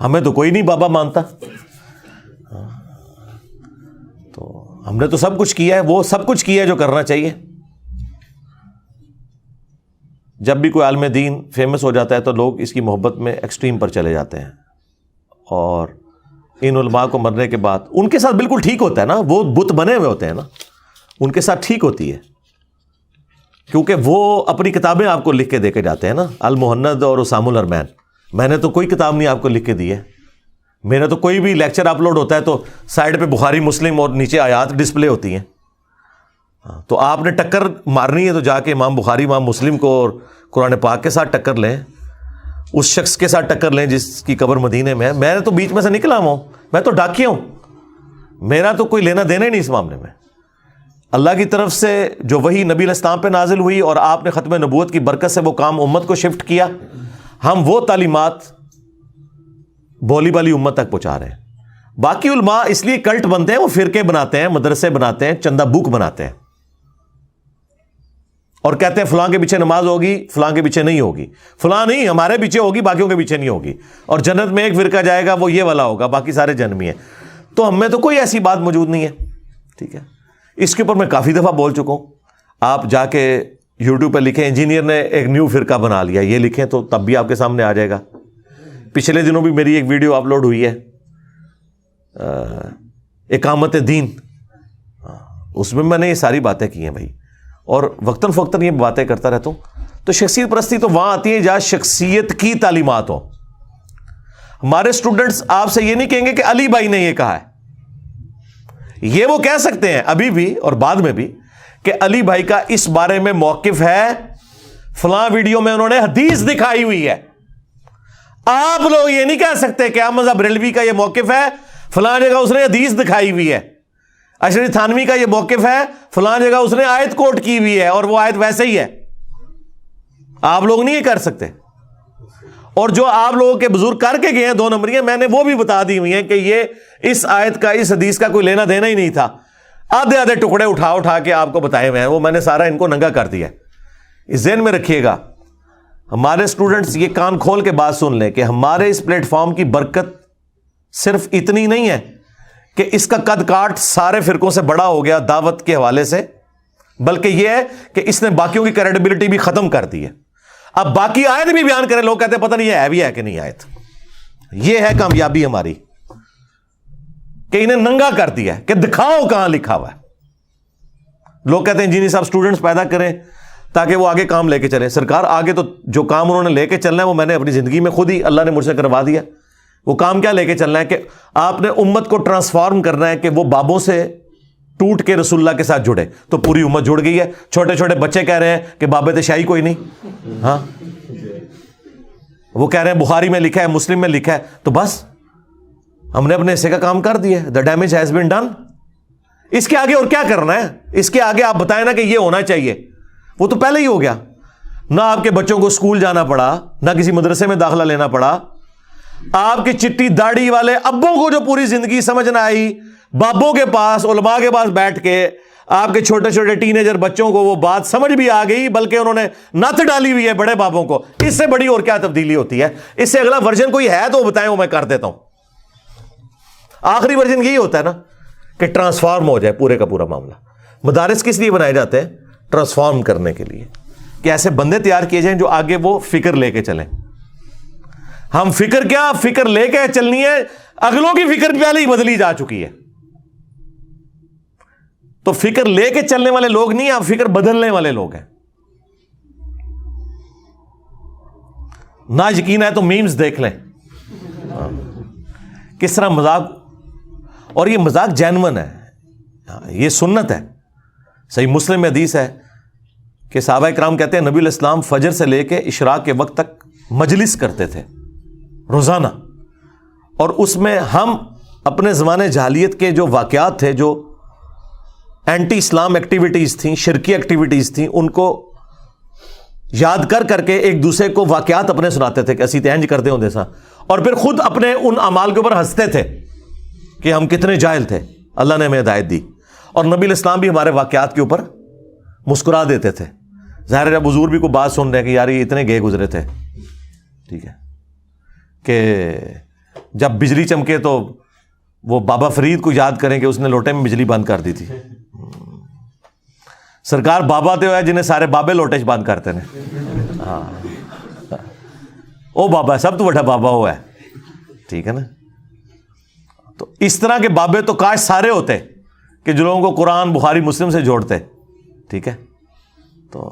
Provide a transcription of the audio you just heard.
ہمیں تو کوئی نہیں بابا مانتا. تو ہم نے تو سب کچھ کیا ہے, وہ سب کچھ کیا ہے جو کرنا چاہیے. جب بھی کوئی عالم دین فیمس ہو جاتا ہے تو لوگ اس کی محبت میں ایکسٹریم پر چلے جاتے ہیں, اور ان علماء کو مرنے کے بعد ان کے ساتھ بالکل ٹھیک ہوتا ہے نا, وہ بت بنے ہوئے ہوتے ہیں نا, ان کے ساتھ ٹھیک ہوتی ہے, کیونکہ وہ اپنی کتابیں آپ کو لکھ کے دے کے جاتے ہیں نا. المہند اور اسام الارمین, میں نے تو کوئی کتاب نہیں آپ کو لکھ کے دی ہے. میرا تو کوئی بھی لیکچر اپلوڈ ہوتا ہے تو سائڈ پہ بخاری مسلم اور نیچے آیات ڈسپلے ہوتی ہیں. تو آپ نے ٹکر مارنی ہے تو جا کے امام بخاری امام مسلم کو اور قرآن پاک کے ساتھ ٹکر لیں, اس شخص کے ساتھ ٹکر لیں جس کی قبر مدینے میں ہے. میں تو بیچ میں سے نکلا ہوں, میں تو ڈاکیا ہوں, میرا تو کوئی لینا دینا ہی نہیں اس معاملے میں. اللہ کی طرف سے جو وحی نبی علیہ السلام پہ نازل ہوئی اور آپ نے ختم نبوت کی برکت سے وہ کام امت کو شفٹ کیا, ہم وہ تعلیمات بولی بالی امت تک پہنچا رہے ہیں. باقی علماء اس لیے کلٹ بنتے ہیں, وہ فرقے بناتے ہیں, مدرسے بناتے ہیں, چندہ بک بناتے ہیں, اور کہتے ہیں فلاں کے پیچھے نماز ہوگی, فلاں کے پیچھے نہیں ہوگی, فلاں نہیں ہمارے پیچھے ہوگی, باقیوں کے پیچھے نہیں ہوگی, اور جنت میں ایک فرقہ جائے گا وہ یہ والا ہوگا, باقی سارے جہنمی ہیں. تو ہم میں تو کوئی ایسی بات موجود نہیں ہے. ٹھیک ہے, اس کے اوپر میں کافی دفعہ بول چکا ہوں. آپ جا کے یوٹیوب پہ لکھیں انجینئر نے ایک نیو فرقہ بنا لیا, یہ لکھیں تو تب بھی آپ کے سامنے آ جائے گا. پچھلے دنوں بھی میری ایک ویڈیو اپلوڈ ہوئی ہے اقامت دین, اس میں نے یہ ساری باتیں کی ہیں بھائی, اور وقتاً فوقتاً یہ باتیں کرتا رہتا ہوں. تو شخصیت پرستی تو وہاں آتی ہے جہاں شخصیت کی تعلیمات ہو. ہمارے اسٹوڈنٹس آپ سے یہ نہیں کہیں گے کہ علی بھائی نے یہ کہا ہے, یہ وہ کہہ سکتے ہیں ابھی بھی اور بعد میں بھی کہ علی بھائی کا اس بارے میں موقف ہے, فلاں ویڈیو میں انہوں نے حدیث دکھائی ہوئی ہے. آپ لوگ یہ نہیں کہہ سکتے کہ احمد بریلوی کا یہ موقف ہے, فلاں جگہ اس نے حدیث دکھائی ہوئی ہے. اشرف تھانوی کا یہ موقف ہے, فلاں جگہ اس نے آیت کوٹ کی ہوئی ہے اور وہ آیت ویسے ہی ہے. آپ لوگ نہیں یہ کر سکتے. اور جو آپ لوگوں کے بزرگ کر کے گئے ہیں 2 نمبریاں, میں نے وہ بھی بتا دی ہوئی ہیں کہ یہ اس آیت کا اس حدیث کا کوئی لینا دینا ہی نہیں تھا. آدھے آدھے ٹکڑے اٹھا کے آپ کو بتائے ہوئے ہیں, وہ میں نے سارا ان کو ننگا کر دیا. اس ذہن میں رکھیے گا, ہمارے اسٹوڈنٹس یہ کان کھول کے بات سن لیں کہ ہمارے اس پلیٹ فارم کی برکت صرف اتنی نہیں ہے کہ اس کا قد کاٹ سارے فرقوں سے بڑا ہو گیا دعوت کے حوالے سے, بلکہ یہ ہے کہ اس نے باقیوں کی کریڈیبلٹی بھی ختم کر دی ہے. اب باقی آیت بھی بیان کریں, لوگ کہتے ہیں پتہ نہیں یہ ہے بھی ہے کہ نہیں آیت. یہ ہے کامیابی ہماری کہ انہیں ننگا کر دیا ہے کہ دکھاؤ کہاں لکھا ہوا ہے. لوگ کہتے ہیں انجینئر صاحب اسٹوڈنٹس پیدا کریں تاکہ وہ آگے کام لے کے چلیں. سرکار آگے تو جو کام انہوں نے لے کے چلنا ہے وہ میں نے اپنی زندگی میں خود ہی اللہ نے مجھ سے کروا دیا. وہ کام کیا لے کے چلنا ہے کہ آپ نے امت کو ٹرانسفارم کرنا ہے کہ وہ بابوں سے ٹوٹ کے رسول اللہ کے ساتھ جڑے. تو پوری امت جڑ گئی ہے. چھوٹے چھوٹے بچے کہہ رہے ہیں کہ بابے تشائی کوئی نہیں, ہاں وہ کہہ رہے ہیں بخاری میں لکھا ہے, مسلم میں لکھا ہے, تو بس ہم نے اپنے حصے کا کام کر دیا. The damage has been done. اس کے آگے اور کیا کرنا ہے؟ اس کے آگے آپ بتائیں نا کہ یہ ہونا چاہیے, وہ تو پہلے ہی ہو گیا. نہ آپ کے بچوں کو اسکول جانا پڑا, نہ کسی مدرسے میں داخلہ لینا پڑا. آپ کی چٹی داڑھی والے ابوں کو جو پوری زندگی سمجھ نہ آئی, بابوں کے پاس علماء کے پاس بیٹھ کے آپ کے چھوٹے چھوٹے ٹینیجر بچوں کو وہ بات سمجھ بھی آ گئی, بلکہ انہوں نے نت ڈالی ہوئی ہے بڑے بابوں کو. اس سے بڑی اور کیا تبدیلی ہوتی ہے؟ اس سے اگلا ورژن کوئی ہے تو بتائیں, وہ میں کر دیتا ہوں. آخری ورژن یہی ہوتا ہے نا کہ ٹرانسفارم ہو جائے پورے کا پورا معاملہ. مدارس کس لیے بنائے جاتے ہیں؟ ٹرانسفارم کرنے کے لیے, کہ ایسے بندے تیار کیے جائیں جو آگے وہ فکر لے کے چلیں. ہم فکر کیا فکر لے کے چلنی ہے, اگلوں کی فکر پہلے ہی بدلی جا چکی ہے. تو فکر لے کے چلنے والے لوگ نہیں, آپ فکر بدلنے والے لوگ ہیں. نہ یقین ہے تو میمز دیکھ لیں کس طرح مذاق, اور یہ مذاق جینون ہے, یہ سنت ہے. صحیح مسلم میں حدیث ہے کہ صحابہ کرام کہتے ہیں نبی علیہ السلام فجر سے لے کے اشراق کے وقت تک مجلس کرتے تھے روزانہ, اور اس میں ہم اپنے زمانے جاہلیت کے جو واقعات تھے, جو اینٹی اسلام ایکٹیویٹیز تھیں, شرکی ایکٹیویٹیز تھیں, ان کو یاد کر کر کے ایک دوسرے کو واقعات اپنے سناتے تھے کہ اسی تینج کرتے ہوں دیسا, اور پھر خود اپنے ان اعمال کے اوپر ہنستے تھے کہ ہم کتنے جاہل تھے, اللہ نے ہمیں ہدایت دی. اور نبی علیہ السلام بھی ہمارے واقعات کے اوپر مسکرا دیتے تھے. ظاہر ہے جب حضور بھی کو بات سن رہے ہیں کہ یار یہ اتنے گئے گزرے تھے, ٹھیک ہے, کہ جب بجلی چمکے تو وہ بابا فرید کو یاد کریں کہ اس نے لوٹے میں بجلی بند کر دی تھی. سرکار بابا تو ہے جنہیں سارے بابے لوٹے چ بند کرتے ہیں. ہاں او بابا سب تو بڑا بابا وہ ہے. ٹھیک ہے نا. تو اس طرح کے بابے تو کاش سارے ہوتے کہ جو لوگوں کو قرآن بخاری مسلم سے جوڑتے. ٹھیک ہے. تو